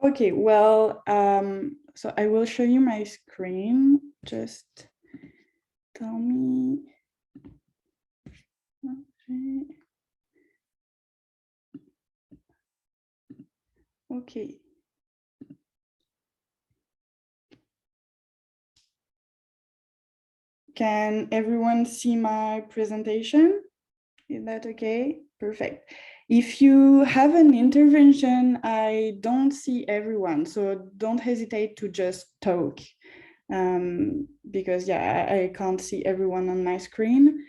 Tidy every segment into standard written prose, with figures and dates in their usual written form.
Okay, well, so I will show you my screen. Just tell me. Okay. Can everyone see my presentation? Is that okay? Perfect. If you have an intervention, I don't see everyone, so don't hesitate to just talk. Because yeah, I can't see everyone on my screen.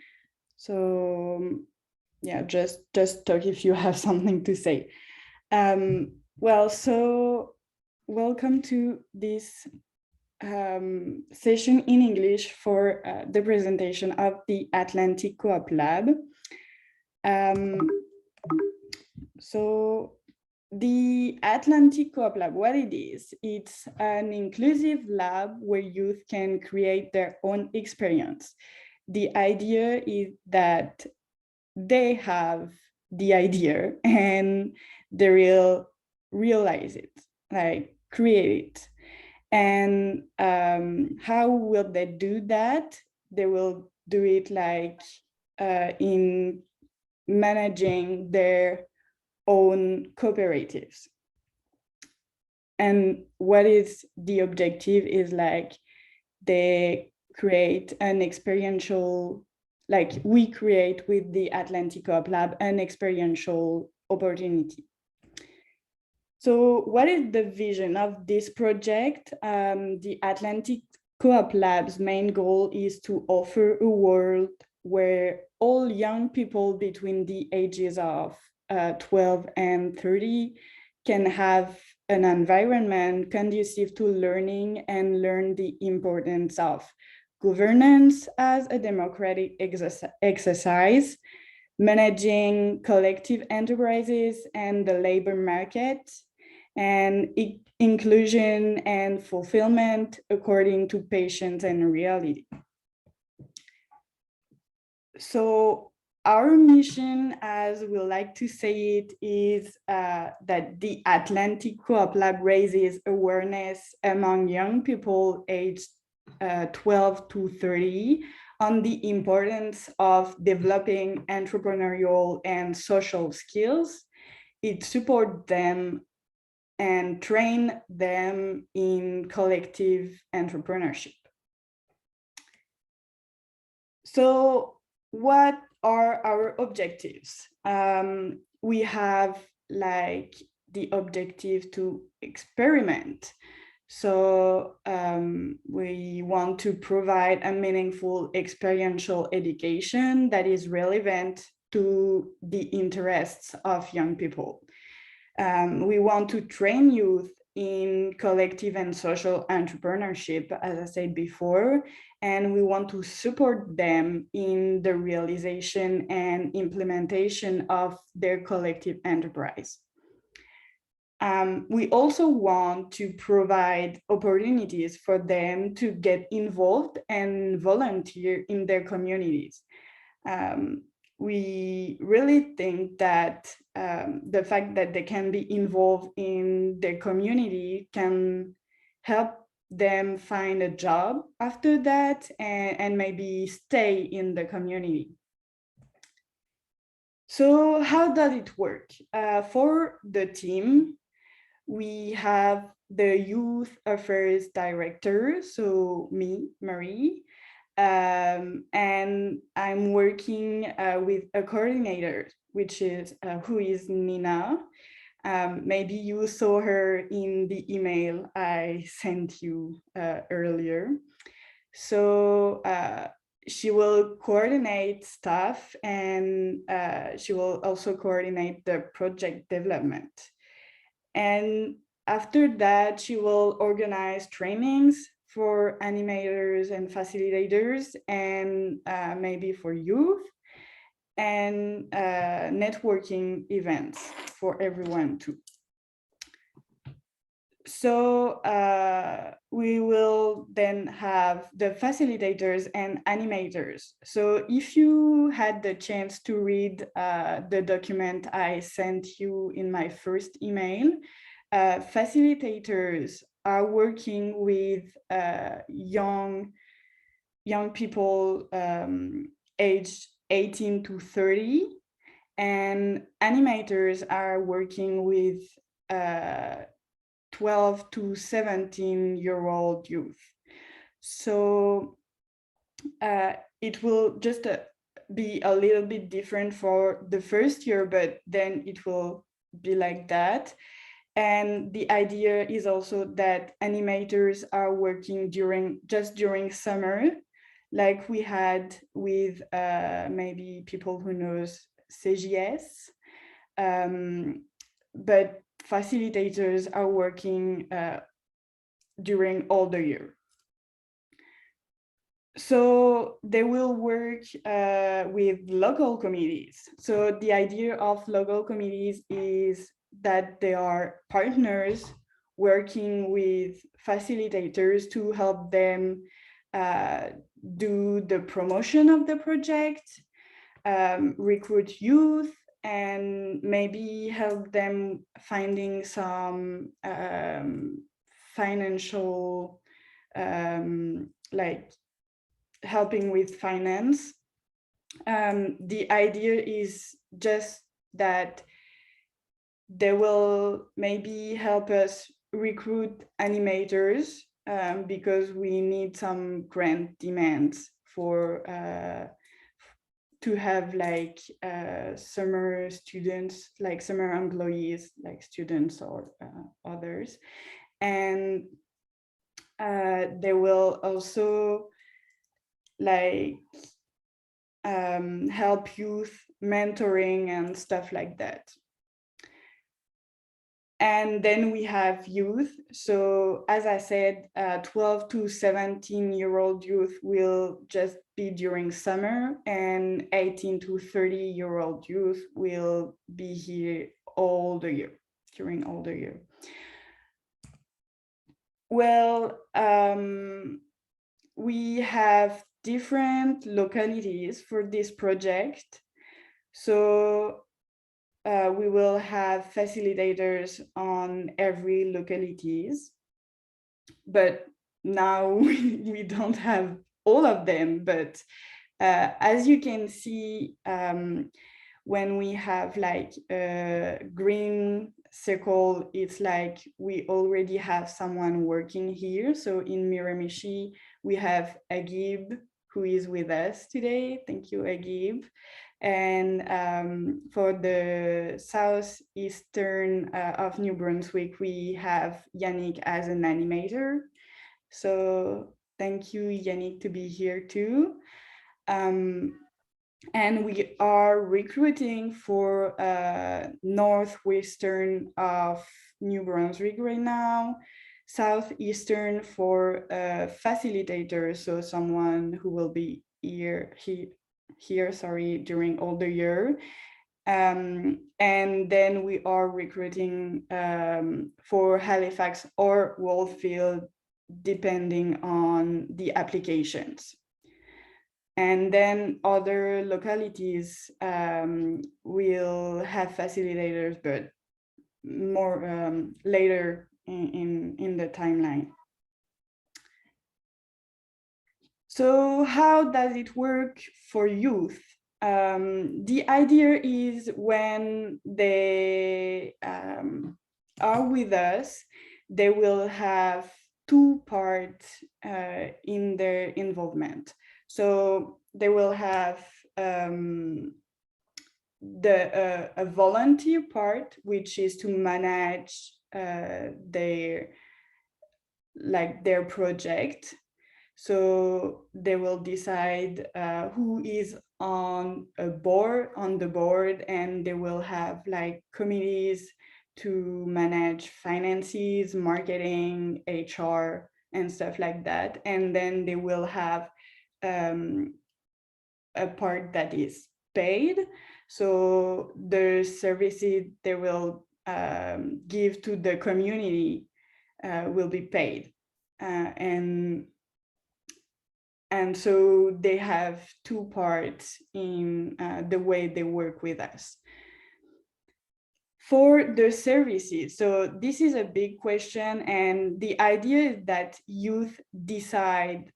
So yeah, just talk if you have something to say. Well, so welcome to this session in English for the presentation of the AtlantiCoopLab. So the AtlantiCoopLab, what it is, it's an inclusive lab where youth can create their own experience. The idea is that they have the idea and they will realize it, like create it. And how will they do that? They will do it like in managing their own cooperatives. And what is the objective is like they create an experiential, like we create with the AtlantiCoopLab an experiential opportunity. So what is the vision of this project? The AtlantiCoopLab's main goal is to offer a world where all young people between the ages of 12 and 30 can have an environment conducive to learning and learn the importance of governance as a democratic exercise, managing collective enterprises and the labor market, and inclusion and fulfillment according to patients and reality. So our mission, as we like to say it, is that the AtlantiCoopLab raises awareness among young people aged 12 to 30 on the importance of developing entrepreneurial and social skills. It supports them and train them in collective entrepreneurship. So what are our objectives? We have like the objective to experiment. So we want to provide a meaningful experiential education that is relevant to the interests of young people. We want to train youth in collective and social entrepreneurship, as I said before, and we want to support them in the realization and implementation of their collective enterprise. We also want to provide opportunities for them to get involved and volunteer in their communities. We really think that the fact that they can be involved in their community can help them find a job after that and maybe stay in the community. So how does it work? For the team, we have the youth affairs director, so me, Marie, and I'm working with a coordinator, which is who is Nina. Maybe you saw her in the email I sent you earlier. So she will coordinate stuff, and she will also coordinate the project development. And after that, she will organize trainings for animators and facilitators, and maybe for youth, and networking events for everyone too. So we will then have the facilitators and animators. So if you had the chance to read the document I sent you in my first email, facilitators are working with young people aged 18 to 30, and animators are working with 12 to 17-year-old youth. So it will just be a little bit different for the first year, but then it will be like that. And the idea is also that animators are working during summer, like we had with maybe people who knows CGS, but facilitators are working during all the year. So they will work with local committees. So the idea of local committees is that they are partners working with facilitators to help them do the promotion of the project, recruit youth, and maybe help them finding some financial, like helping with finance. The idea is just that they will maybe help us recruit animators, because we need some grant demands for to have like summer students, like summer employees, like students or others. And they will also like help youth mentoring and stuff like that. And then we have youth. So as I said, 12 to 17-year-old youth will just be during summer, and 18 to 30-year-old youth will be here all the year, during all the year. Well, we have different localities for this project. So we will have facilitators on every localities, but now we don't have all of them. But as you can see, when we have like a green circle, it's like we already have someone working here. So in Miramichi, we have Agib, who is with us today. Thank you, Agib. And for the southeastern of New Brunswick, we have Yannick as an animator. So thank you, Yannick, to be here too. And we are recruiting for northwestern of New Brunswick right now, southeastern for facilitators, so someone who will be here during all the year. And then we are recruiting for Halifax or Wallfield, depending on the applications. And then other localities will have facilitators, but more later in the timeline. So how does it work for youth? The idea is when they are with us, they will have two parts in their involvement. So they will have a volunteer part, which is to manage their project. So they will decide who is on the board, and they will have like committees to manage finances, marketing, HR, and stuff like that. And then they will have a part that is paid. So the services they will give to the community will be paid. And so they have two parts in the way they work with us. for the services, so this is a big question, and the idea is that youth decide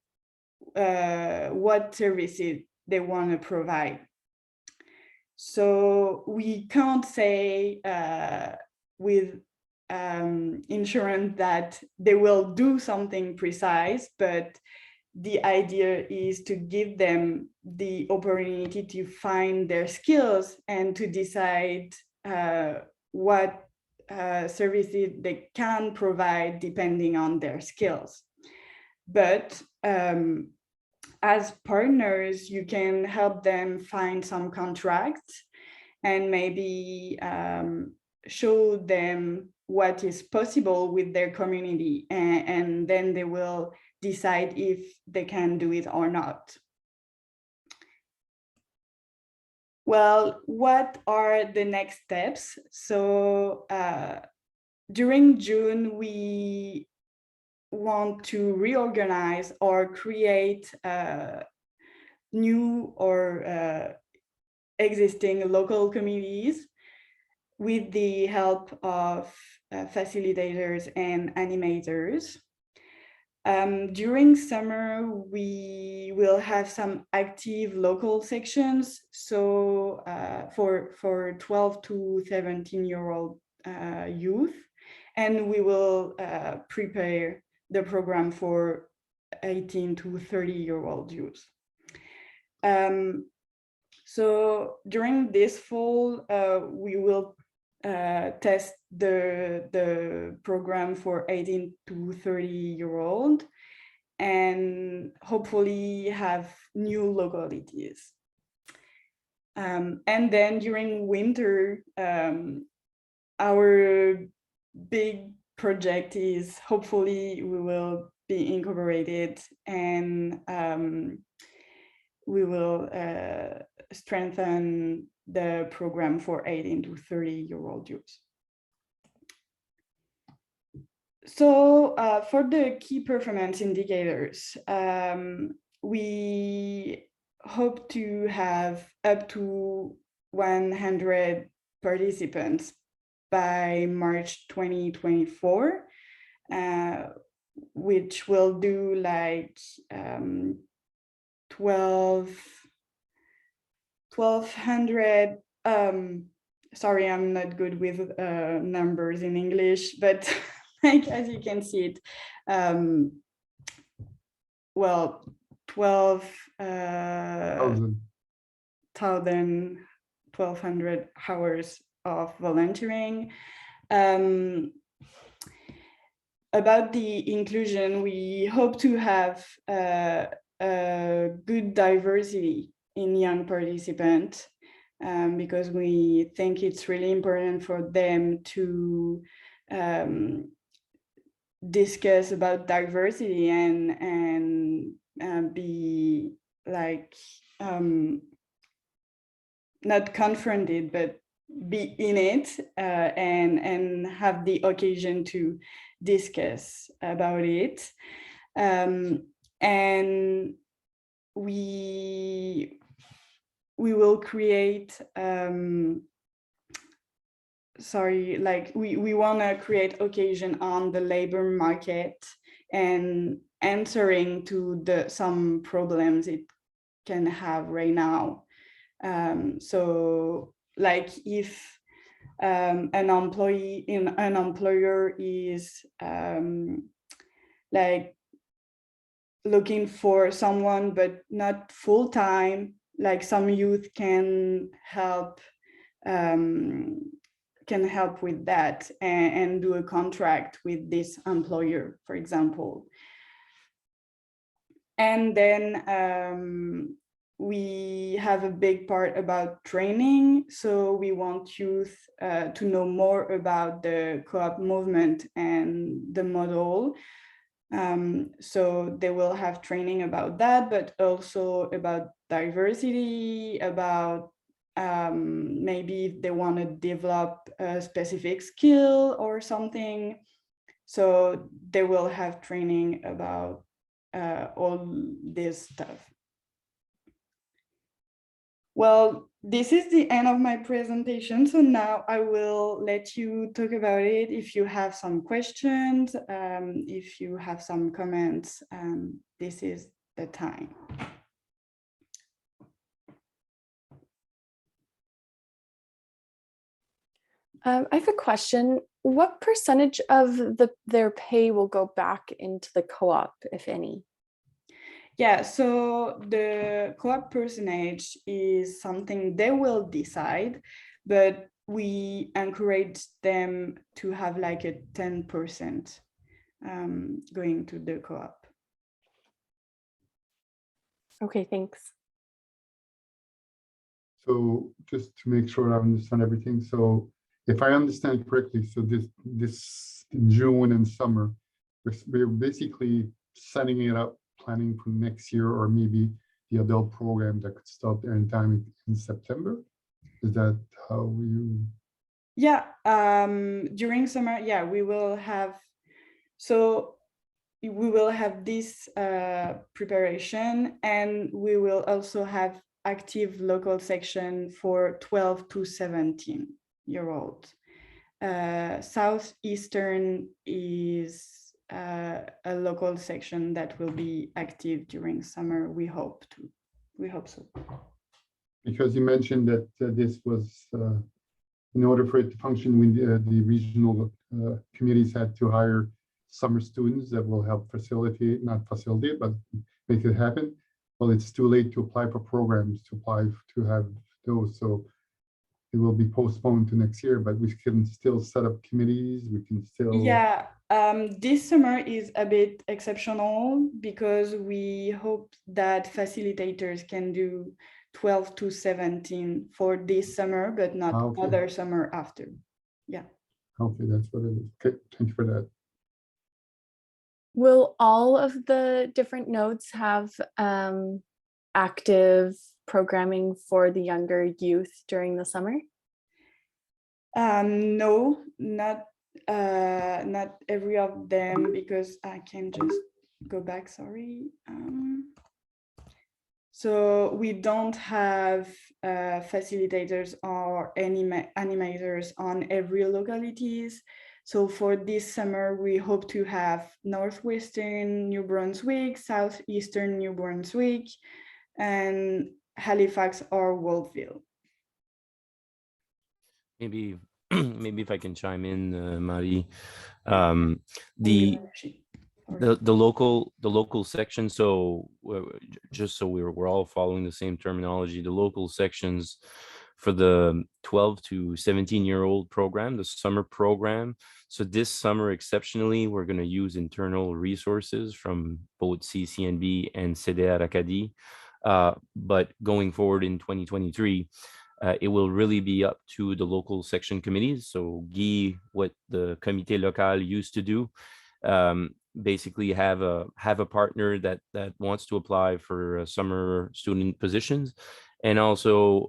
what services they want to provide. So we can't say with insurance that they will do something precise, but the idea is to give them the opportunity to find their skills and to decide what services they can provide depending on their skills. But as partners, you can help them find some contracts and maybe show them what is possible with their community, and then they will decide if they can do it or not. Well, what are the next steps? So during June, we want to reorganize or create new or existing local communities with the help of facilitators and animators. During summer, we will have some active local sections. So for 12 to 17-year-old youth, and we will prepare the program for 18 to 30-year-old youth. So during this fall, we will test the program for 18 to 30-year-old and hopefully have new localities. And then during winter, our big project is hopefully we will be incorporated, and we will strengthen the program for 18 to 30-year-old youth. So for the key performance indicators, we hope to have up to 100 participants by March 2024, which will do like 1,200. Sorry, I'm not good with numbers in English, but like as you can see it, well, 1,200 hours of volunteering. About the inclusion, we hope to have a good diversity in young participants, because we think it's really important for them to discuss about diversity and be like not confronted, but be in it and have the occasion to discuss about it. And we will create we want to create occasion on the labor market and answering to some problems it can have right now. So like if an employer is like looking for someone but not full-time, like some youth can help with that and do a contract with this employer, for example. And then we have a big part about training. So we want youth to know more about the co-op movement and the model. So they will have training about that, but also about diversity, about maybe if they want to develop a specific skill or something. So they will have training about all this stuff. Well, this is the end of my presentation. So now I will let you talk about it. If you have some questions, if you have some comments, this is the time. I have a question. What percentage of their pay will go back into the co-op, if any? Yeah, so the co-op percentage is something they will decide, but we encourage them to have like a 10% going to the co-op. Okay, thanks. So just to make sure I understand everything. So if I understand correctly, so this June and summer, we're basically setting it up, planning for next year, or maybe the adult program that could start anytime in September. Is that how you? Yeah, during summer, yeah, we will have, so we will have this preparation, and we will also have active local section for 12 to 17-year-olds. Southeastern is a local section that will be active during summer. We hope so. Because you mentioned that this was, in order for it to function, when the regional communities had to hire summer students that will help facilitate, not facilitate, but make it happen. Well, it's too late to apply for programs, to have those. So it will be postponed to next year, but we can still set up committees. We can still. Yeah, this summer is a bit exceptional because we hope that facilitators can do 12 to 17 for this summer, but not other summer after. Yeah. Okay, that's what it is. Okay, thank you for that. Will all of the different nodes have active programming for the younger youth during the summer? No, not every of them, because I can just go back, sorry. So we don't have facilitators or animators on every localities. So for this summer, we hope to have Northwestern New Brunswick, Southeastern New Brunswick, and Halifax or Wolfville. Maybe if I can chime in, Marie. The local section, so just so we're all following the same terminology, the local sections for the 12 to 17-year-old program, the summer program. So this summer, exceptionally, we're going to use internal resources from both CCNB and CDR Acadie. But going forward in 2023, it will really be up to the local section committees. So Guy, what the Comité Local used to do, basically have a partner that wants to apply for summer student positions, and also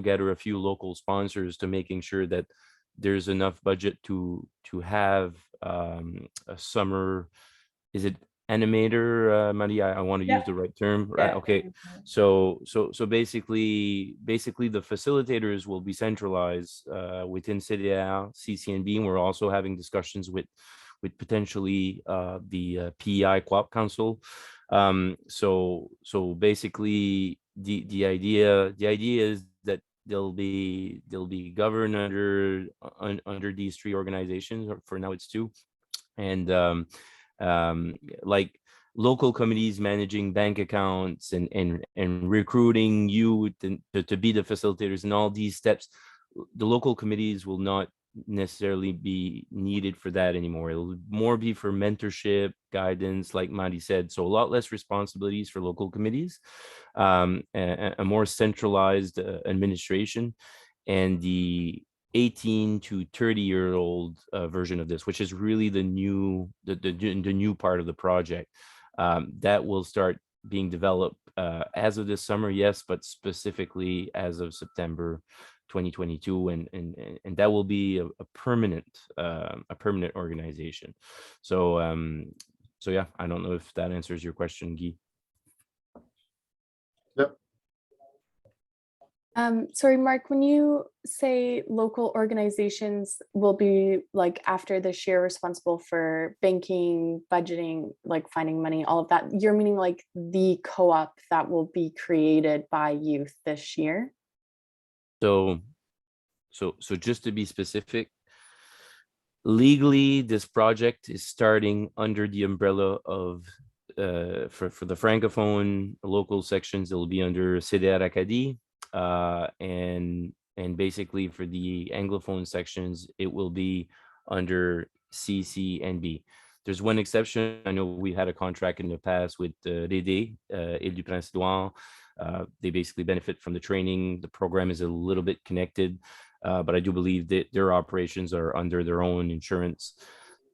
gather a few local sponsors to making sure that there's enough budget to have a summer, is it animator, Maria? I want to use the right term, right? Yeah. Okay. So basically the facilitators will be centralized within CDR, CCNB, and we're also having discussions with potentially the PEI Co-op Council. So basically the idea is that they'll be governed under these three organizations. For now it's two, and like local committees managing bank accounts and recruiting youth to be the facilitators and all these steps. The local committees will not necessarily be needed for that anymore. It'll more be for mentorship, guidance, like Madi said. So a lot less responsibilities for local committees, a more centralized administration, and the 18 to 30-year-old version of this, which is really the new part of the project, that will start being developed as of this summer, yes, but specifically as of September 2022, and that will be a permanent organization. So yeah, I don't know if that answers your question, Guy. Yep. Sorry, Mark, when you say local organizations will be like after this year responsible for banking, budgeting, like finding money, all of that, you're meaning like the co-op that will be created by youth this year? So just to be specific, legally, this project is starting under the umbrella of for the francophone local sections, it will be under CDR Acadie, and basically for the anglophone sections, it will be under CCNB. There's one exception. I know we had a contract in the past with Rédé, Île du Prince-Édouard. They basically benefit from the training. The program is a little bit connected, but I do believe that their operations are under their own insurance.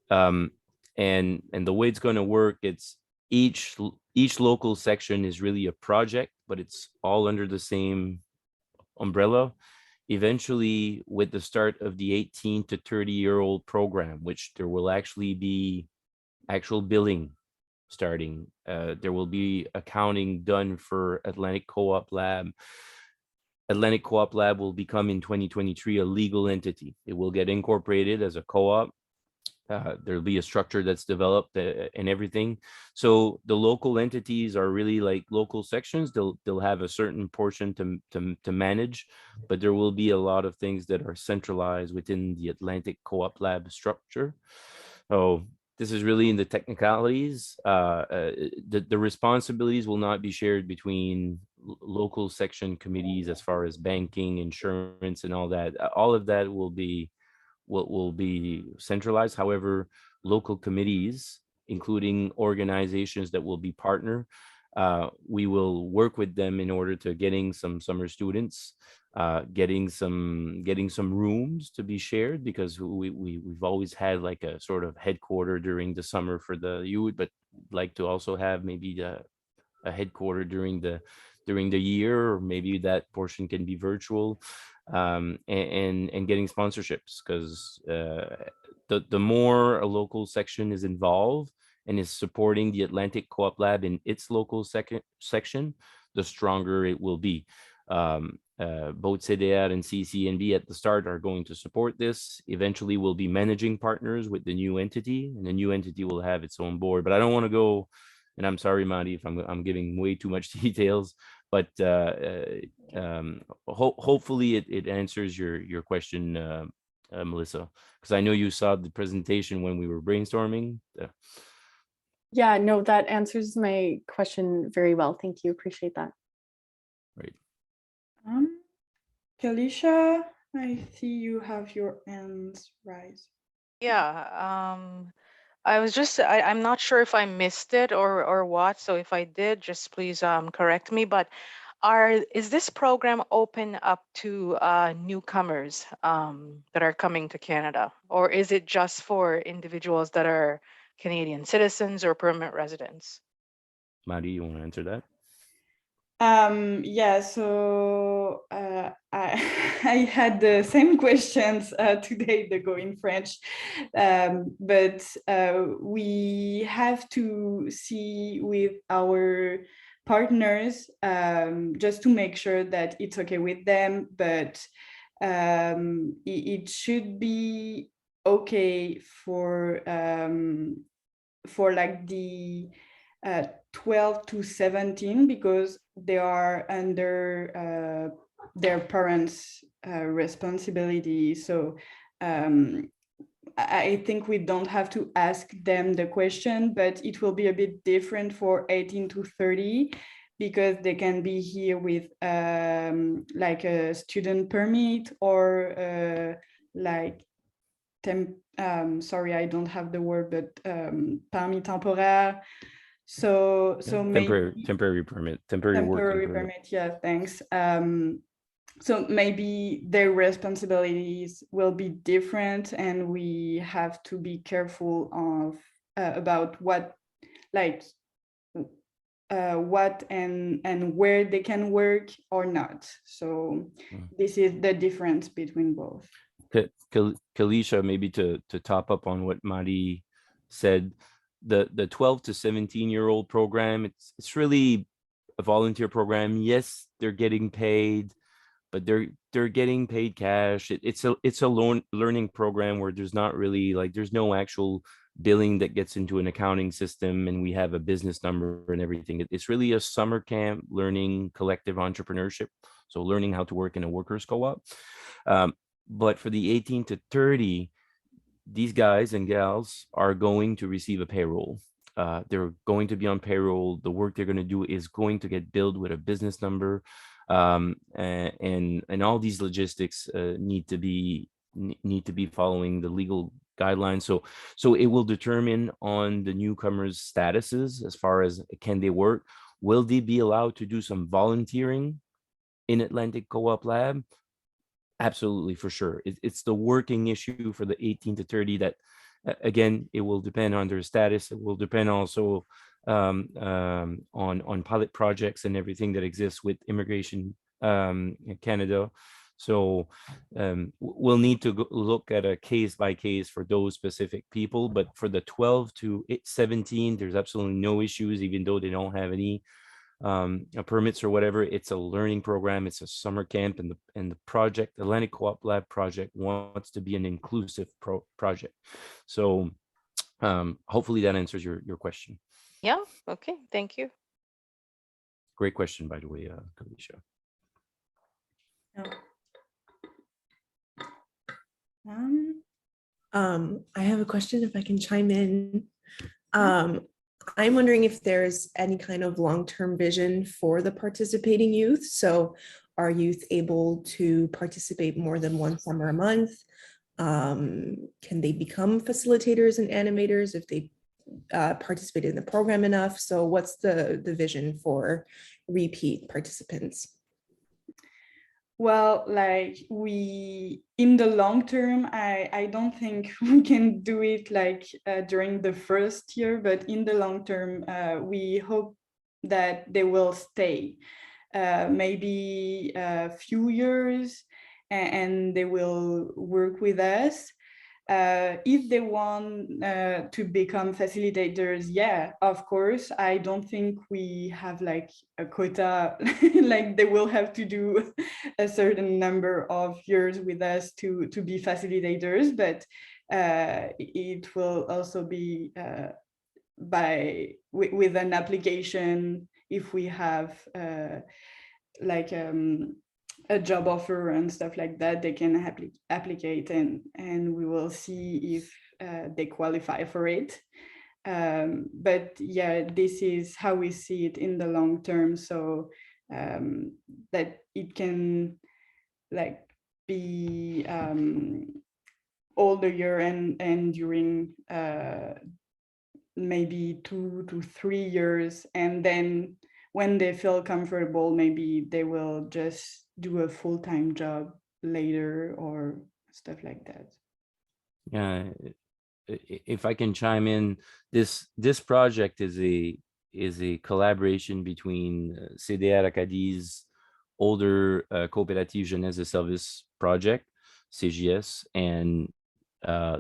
And the way it's going to work, it's each local section is really a project, but it's all under the same umbrella. Eventually, with the start of the 18 to 30-year-old program, which there will actually be actual billing starting, there will be accounting done for AtlantiCoopLab. AtlantiCoopLab will become in 2023 a legal entity. It will get incorporated as a co-op. There'll be a structure that's developed and everything. So the local entities are really like local sections. They'll have a certain portion to manage, but there will be a lot of things that are centralized within the AtlantiCoopLab structure. So this is really in the technicalities. The responsibilities will not be shared between local section committees as far as banking, insurance, and all that. All of that will be centralized. However, local committees, including organizations that will be partner, we will work with them in order to getting some summer students, getting some rooms to be shared, because we've always had like a sort of headquarter during the summer for the youth, but like to also have maybe a headquarter during the year, or maybe that portion can be virtual, and getting sponsorships, because the more a local section is involved and is supporting the AtlantiCoopLab in its local section, the stronger it will be. Both CDR and CCNB at the start are going to support this. Eventually, we'll be managing partners with the new entity, and the new entity will have its own board. But I don't want to go, and I'm sorry, Madi, if I'm giving way too much details, but hopefully it answers your question, Melissa, because I know you saw the presentation when we were brainstorming. Yeah, no, that answers my question very well. Thank you. Appreciate that. Right. Kalisha, I see you have your hands raised. Yeah, I'm not sure if I missed it or what. So if I did, just please correct me. But is this program open up to newcomers that are coming to Canada, or is it just for individuals that are Canadian citizens or permanent residents? Madi, you want to answer that? Yeah, so I had the same questions today, they go in French, but we have to see with our partners just to make sure that it's okay with them, but it should be okay for like the 12 to 17, because they are under their parents' responsibility. So I think we don't have to ask them the question, but it will be a bit different for 18 to 30, because they can be here with like a student permit, or like sorry, I don't have the word, but permis temporaire. So maybe temporary working permit. Yeah, thanks. So maybe their responsibilities will be different, and we have to be careful of about what and where they can work or not. So this is the difference between both. Kalisha, maybe to top up on what Madi said, the 12 to 17-year-old program, it's really a volunteer program. Yes, they're getting paid, but they're getting paid cash. It's a learning program where there's not really like there's no actual billing that gets into an accounting system, and we have a business number and everything. It's really a summer camp learning collective entrepreneurship. So learning how to work in a workers co-op. But for the 18 to 30, these guys and gals are going to receive a payroll. They're going to be on payroll. The work they're going to do is going to get billed with a business number, and all these logistics need to be following the legal guidelines. So it will determine on the newcomers' statuses as far as can they work. Will they be allowed to do some volunteering in Atlantic Co-op Lab? Absolutely, for sure. It's the working issue for the 18 to 30 that, again, it will depend on their status. It will depend also on pilot projects and everything that exists with immigration in Canada. So we'll need to look at a case by case for those specific people. But for the 12 to 17, there's absolutely no issues, even though they don't have any permits or whatever. It's a learning program. It's a summer camp, and the project, Atlantic Co-op Lab project, wants to be an inclusive project. So hopefully that answers your question. Yeah. Okay. Thank you. Great question, by the way, Kalisha. I have a question if I can chime in. I'm wondering if there's any kind of long-term vision for the participating youth. So are youth able to participate more than one summer a month? Can they become facilitators and animators if they participate in the program enough? So what's the vision for repeat participants? Well, like in the long term, I don't think we can do it like during the first year, but in the long term, we hope that they will stay maybe a few years, and they will work with us. If they want to become facilitators, yeah, of course. I don't think we have like a quota, like they will have to do a certain number of years with us to be facilitators, but it will also be with an application. If we have like a job offer and stuff like that, they can applicate, and we will see if they qualify for it. But yeah, this is how we see it in the long term. So that it can like be all the year and during maybe 2 to 3 years, and then when they feel comfortable, maybe they will just do a full-time job later or stuff like that. Yeah, if I can chime in, this project is a collaboration between CDR Acadie's older Coopérative Jeunesse de Service project, CJS, and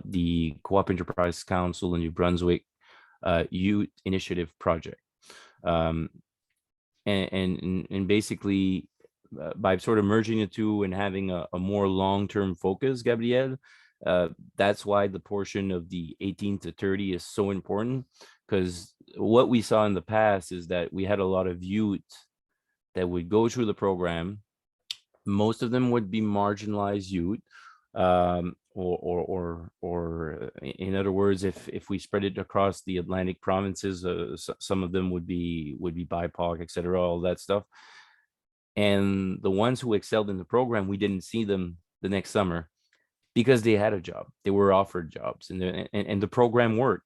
the Co-op Enterprise Council in New Brunswick Youth Initiative project. And basically by sort of merging the two and having a more long-term focus, Gabrielle, that's why the portion of the 18 to 30 is so important, because what we saw in the past is that we had a lot of youth that would go through the program. Most of them would be marginalized youth, or in other words, if we spread it across the Atlantic provinces, some of them would be BIPOC, etc., all that stuff. And the ones who excelled in the program, we didn't see them the next summer because they had a job. They were offered jobs, and the program worked.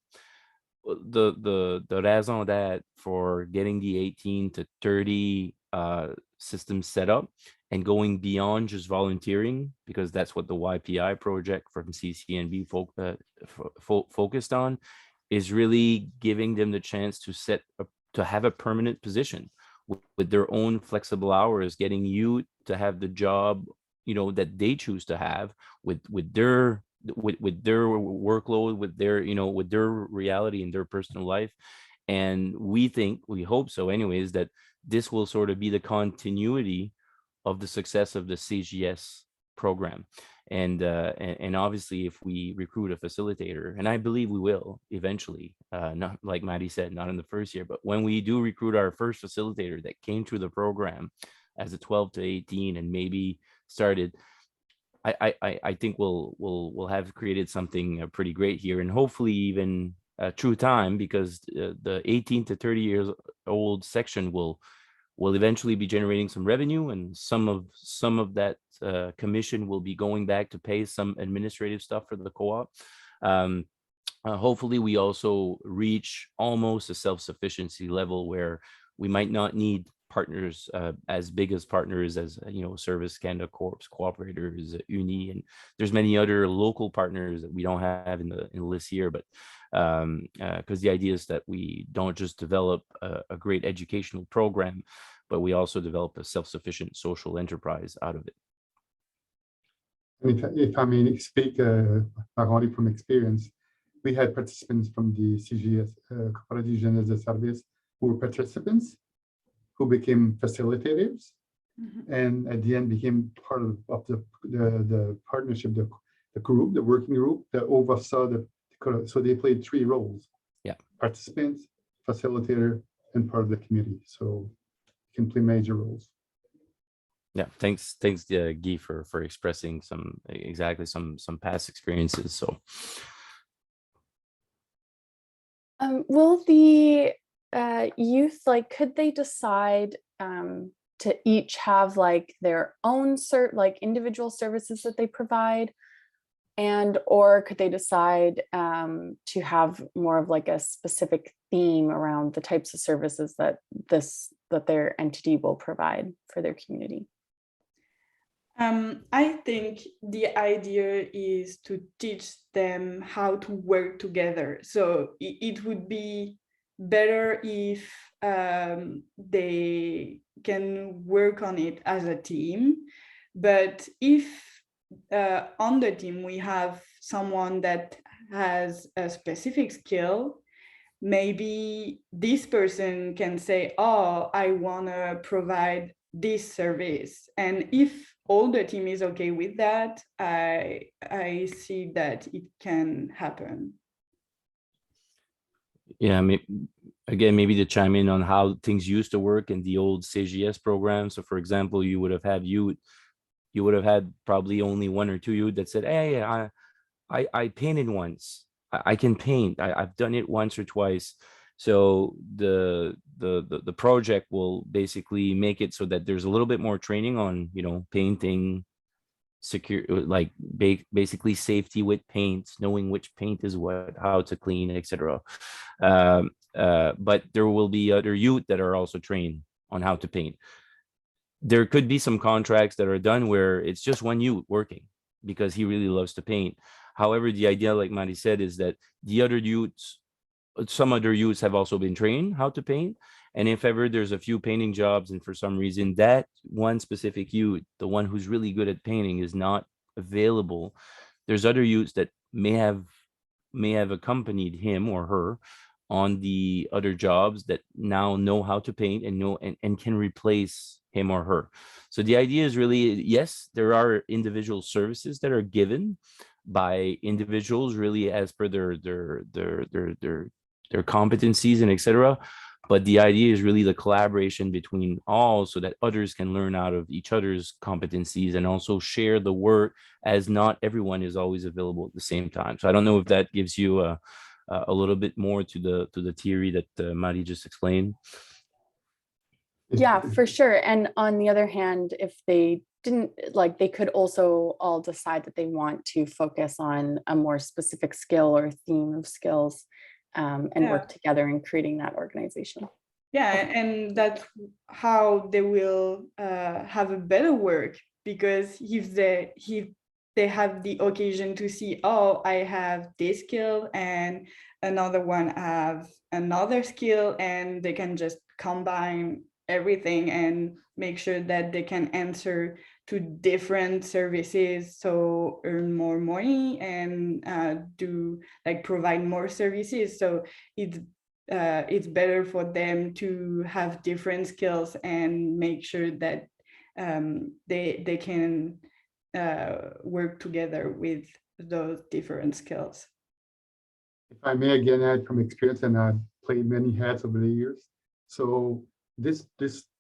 The raison that for getting the 18 to 30 system set up and going beyond just volunteering, because that's what the YPI project from CCNB focused on, is really giving them the chance to have a permanent position with their own flexible hours, getting you to have the job, that they choose to have with their workload, with their reality and their personal life. And we hope so anyways, that this will sort of be the continuity of the success of the CGS program. And obviously, if we recruit a facilitator, and I believe we will eventually, not like Maddie said, not in the first year, but when we do recruit our first facilitator that came through the program as a 12 to 18 and maybe started, I think we'll have created something pretty great here, and hopefully even through time, because the 18 to 30 years old section will eventually be generating some revenue, and some of that commission will be going back to pay some administrative stuff for the co-op. Hopefully we also reach almost a self-sufficiency level where we might not need partners as big as partners as Service Canada Corps, Cooperators, Uni, and there's many other local partners that we don't have in the list here. But because the idea is that we don't just develop a great educational program, but we also develop a self-sufficient social enterprise out of it. If I may speak, Marc-Henri, from experience, we had participants from the CGS, Coopérative Jeunesse de Service, who were participants, who became facilitators, and at the end became part of the partnership, the group, the working group that oversaw so they played 3 roles. Yeah. Participants, facilitator, and part of the community. So you can play major roles. Yeah, thanks Guy for expressing some past experiences. So will the youth, like, could they decide to each have like their own individual services that they provide, or could they decide to have more of like a specific theme around the types of services that their entity will provide for their community? I think the idea is to teach them how to work together. So it would be better if they can work on it as a team. But if on the team we have someone that has a specific skill, maybe this person can say, oh, I want to provide this service. And if all the team is okay with that, I see that it can happen. yeah, maybe to chime in on how things used to work in the old CGS program. So for example, you would have had probably only 1 or 2 youth that said, hey, I painted once. I can paint. I've done it once or twice. So the project will basically make it so that there's a little bit more training on, painting, like basically safety with paints, knowing which paint is what, how to clean, etc. But there will be other youth that are also trained on how to paint. There could be some contracts that are done where it's just 1 youth working because he really loves to paint. However, the idea, like Maddie said, is that some other youths have also been trained how to paint. And if ever there's a few painting jobs and for some reason that one specific youth, the one who's really good at painting, is not available, there's other youths that may have accompanied him or her on the other jobs that now know how to paint and can replace him or her. So the idea is really, yes, there are individual services that are given by individuals really as per their competencies and etc. But the idea is really the collaboration between all so that others can learn out of each other's competencies and also share the work, as not everyone is always available at the same time. So I don't know if that gives you a little bit more to the theory that Maddie just explained. Yeah, for sure. And on the other hand, if they didn't, like, they could also all decide that they want to focus on a more specific skill or theme of skills and work together in creating that organization. Yeah, and that's how they will have a better work, because if they have the occasion to see, oh, I have this skill and another one have another skill, and they can just combine everything and make sure that they can answer to different services, so earn more money and provide more services. So it's better for them to have different skills and make sure that they can work together with those different skills. If I may again add from experience, and I've played many hats over the years. So this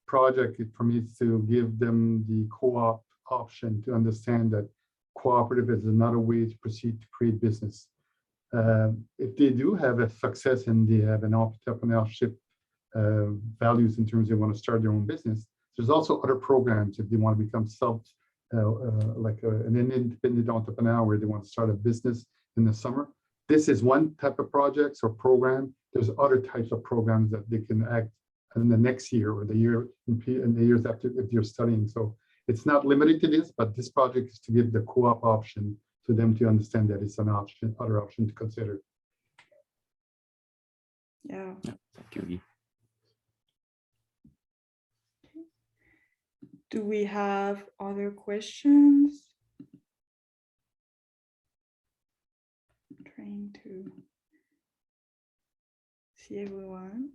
project for me is to give them the co-op option to understand that cooperative is another way to proceed to create business. If they do have a success and they have an entrepreneurship values in terms of they want to start their own business, there's also other programs if they want to become an independent entrepreneur where they want to start a business in the summer. This is one type of projects or program. There's other types of programs that they can act in the next year or the year in the years after if you're studying. So it's not limited to this, but this project is to give the co-op option to them to understand that it's an option, other option to consider. Yeah. Thank you. Do we have other questions? I'm trying to see everyone.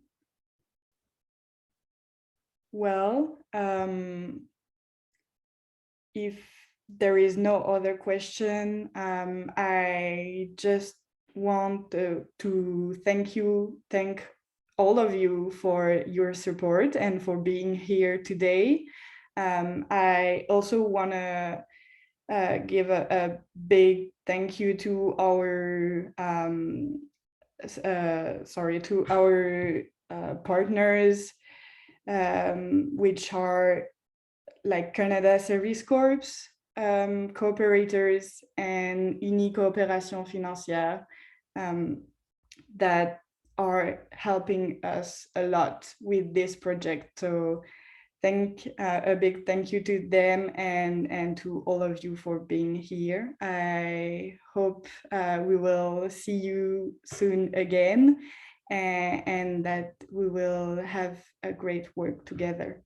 Well, if there is no other question, I just want to thank all of you for your support and for being here today. I also want to give a big thank you to our partners, which are like Canada Service Corps, cooperators, and Uni Coopération Financière, that are helping us a lot with this project. So a big thank you to them and to all of you for being here. I hope we will see you soon again, and that we will have a great work together.